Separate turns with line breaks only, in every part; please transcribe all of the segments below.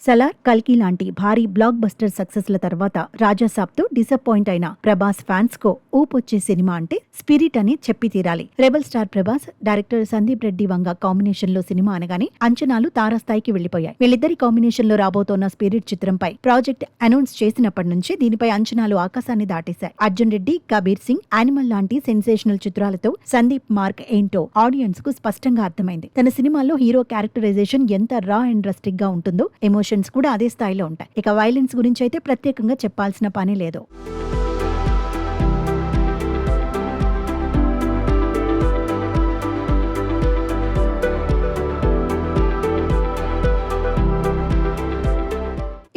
సలార్, కల్కి లాంటి భారీ బ్లాక్ బస్టర్ సక్సెస్ల తర్వాత రాజాసాబ్తో డిసప్పాయింట్ అయిన ప్రభాస్ ఫ్యాన్స్ కో ఊపొచ్చే సినిమా అంటే స్పిరిట్ అని చెప్పి తీరాలి. Rebel star Prabhas, director Sandeep Reddy Vanga combination లో సినిమా అనగానే అంచనాలు తారాస్థాయికి వెళ్లిపోయాయి. వీళ్ళిద్దరి కాంబినేషన్ లో రాబోతోన్న స్పిరిట్ చిత్రంపై ప్రాజెక్ట్ అనౌన్స్ చేసినప్పటి నుంచి దీనిపై అంచనాలు ఆకాశాన్ని దాటేశాయి. అర్జున్ రెడ్డి, కబీర్ సింగ్, యానిమల్ లాంటి సెన్సేషనల్ చిత్రాలతో సందీప్ మార్క్ ఏంటో ఆడియన్స్ కు స్పష్టంగా అర్థమైంది. తన సినిమాల్లో హీరో క్యారెక్టరైజేషన్ ఎంత రా అండ్ రస్టిక్ గా ఉంటుందో ఎమోషన్స్ కూడా అదే స్థాయిలో ఉంటాయి. ఇక వైలెన్స్ గురించి అయితే ప్రత్యేకంగా చెప్పాల్సిన పని లేదు.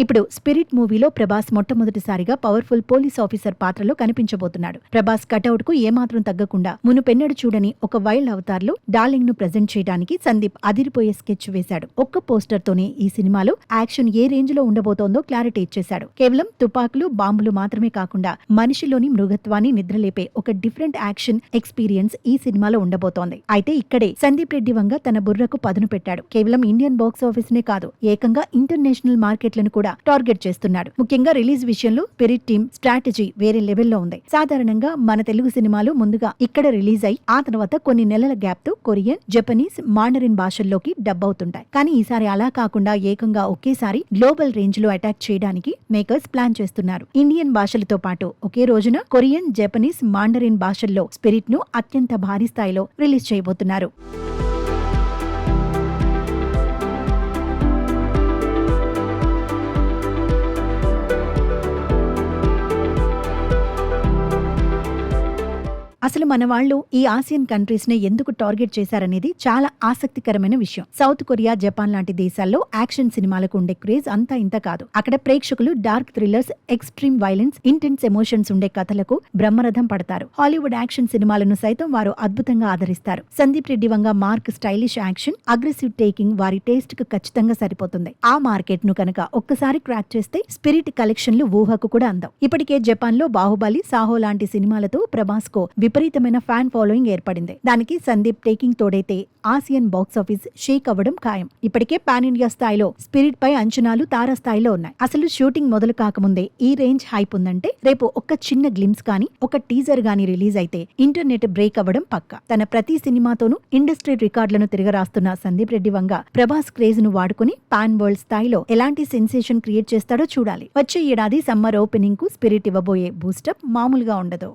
ఇప్పుడు స్పిరిట్ మూవీలో ప్రభాస్ మొట్టమొదటిసారిగా పవర్ఫుల్ పోలీస్ ఆఫీసర్ పాత్రలో కనిపించబోతున్నాడు. ప్రభాస్ కటౌట్ కు ఏమాత్రం తగ్గకుండా మునుపెన్నడు చూడని ఒక వైల్డ్ అవతార్ లో డార్లింగ్ ను ప్రెజెంట్ చేయడానికి సందీప్ అదిరిపోయే స్కెచ్ వేశాడు. ఒక్క పోస్టర్ తోనే ఈ సినిమాలో యాక్షన్ ఏ రేంజ్ లో ఉండబోతోందో క్లారిటీ ఇచ్చేశాడు. కేవలం తుపాకులు, బాంబులు మాత్రమే కాకుండా మనిషిలోని మృగత్వాన్ని నిద్రలేపే ఒక డిఫరెంట్ యాక్షన్ ఎక్స్పీరియన్స్ ఈ సినిమాలో ఉండబోతోంది. అయితే ఇక్కడే సందీప్ రెడ్డి వంగ తన బుర్రకు పదును పెట్టాడు. కేవలం ఇండియన్ బాక్స్ ఆఫీస్ నే కాదు, ఏకంగా ఇంటర్నేషనల్ మార్కెట్లను కూడా టార్గెట్ చేస్తున్నాడు. ముఖ్యంగా రిలీజ్ విషయంలో స్పిరిట్ టీమ్ స్ట్రాటజీ వేరే లెవెల్లో ఉంది. సాధారణంగా మన తెలుగు సినిమాలు ముందుగా ఇక్కడ రిలీజ్ అయి ఆ తర్వాత కొన్ని నెలల గ్యాప్ తో కొరియన్, జపనీస్, మాండరిన్ భాషల్లోకి డబ్ అవుతుంటాయి. కానీ ఈసారి అలా కాకుండా ఏకంగా ఒకేసారి గ్లోబల్ రేంజ్ లో అటాక్ చేయడానికి మేకర్స్ ప్లాన్ చేస్తున్నారు. ఇండియన్ భాషలతో పాటు ఒకే రోజున కొరియన్, జపనీస్, మాండరిన్ భాషల్లో స్పిరిట్ ను అత్యంత భారీ స్థాయిలో రిలీజ్ చేయబోతున్నారు. అసలు మన వాళ్ళు ఈ ఆసియన్ కంట్రీస్ ని ఎందుకు టార్గెట్ చేశారనేది చాలా ఆసక్తికరమైన విషయం. సౌత్ కొరియా, జపాన్ లాంటి దేశాల్లో యాక్షన్ సినిమాలకు ఉండే క్రేజ్ అంతా ఇంత కాదు. అక్కడ ప్రేక్షకులు dark thrillers, extreme violence, intense emotions ఉండే కథలకు బ్రహ్మరథం పడతారు. హాలీవుడ్ యాక్షన్ సినిమాలను సైతం వారు అద్భుతంగా ఆదరిస్తారు. Sandeep Reddy Vanga mark stylish action, aggressive taking వారి టేస్ట్ కు ఖచ్చితంగా సరిపోతుంది. ఆ మార్కెట్ ను కనుక ఒక్కసారి క్రాక్ చేస్తే స్పిరిట్ కలెక్షన్లు ఊహకు కూడా అందం. ఇప్పటికే జపాన్ లో బాహుబలి, సాహో లాంటి సినిమాలతో ప్రభాస్ కో విపరీతమైన ఫ్యాన్ ఫాలోయింగ్ ఏర్పడింది. దానికి సందీప్ టేకింగ్ తోడైతే ఆసియన్ బాక్స్ ఆఫీస్ షేక్ అవ్వడం ఖాయం. ఇప్పటికే పాన్ ఇండియా స్థాయిలో స్పిరిట్ పై అంచనాలు తారాస్థాయిలో ఉన్నాయి. అసలు షూటింగ్ మొదలు కాకముందే ఈ రేంజ్ హైప్ ఉందంటే రేపు ఒక చిన్న గ్లిమ్స్ కానీ, ఒక టీజర్ గానీ రిలీజ్ అయితే ఇంటర్నెట్ బ్రేక్ అవ్వడం పక్కా. తన ప్రతి సినిమాతోనూ ఇండస్ట్రీ రికార్డులను తిరగరాస్తున్న సందీప్ రెడ్డి వంగ ప్రభాస్ క్రేజ్ ను వాడుకుని పాన్ వరల్డ్ స్థాయిలో ఎలాంటి సెన్సేషన్ క్రియేట్ చేస్తాడో చూడాలి. వచ్చే ఏడాది సమ్మర్ ఓపెనింగ్ కు స్పిరిట్ ఇవ్వబోయే బూస్టప్ మామూలుగా ఉండదు.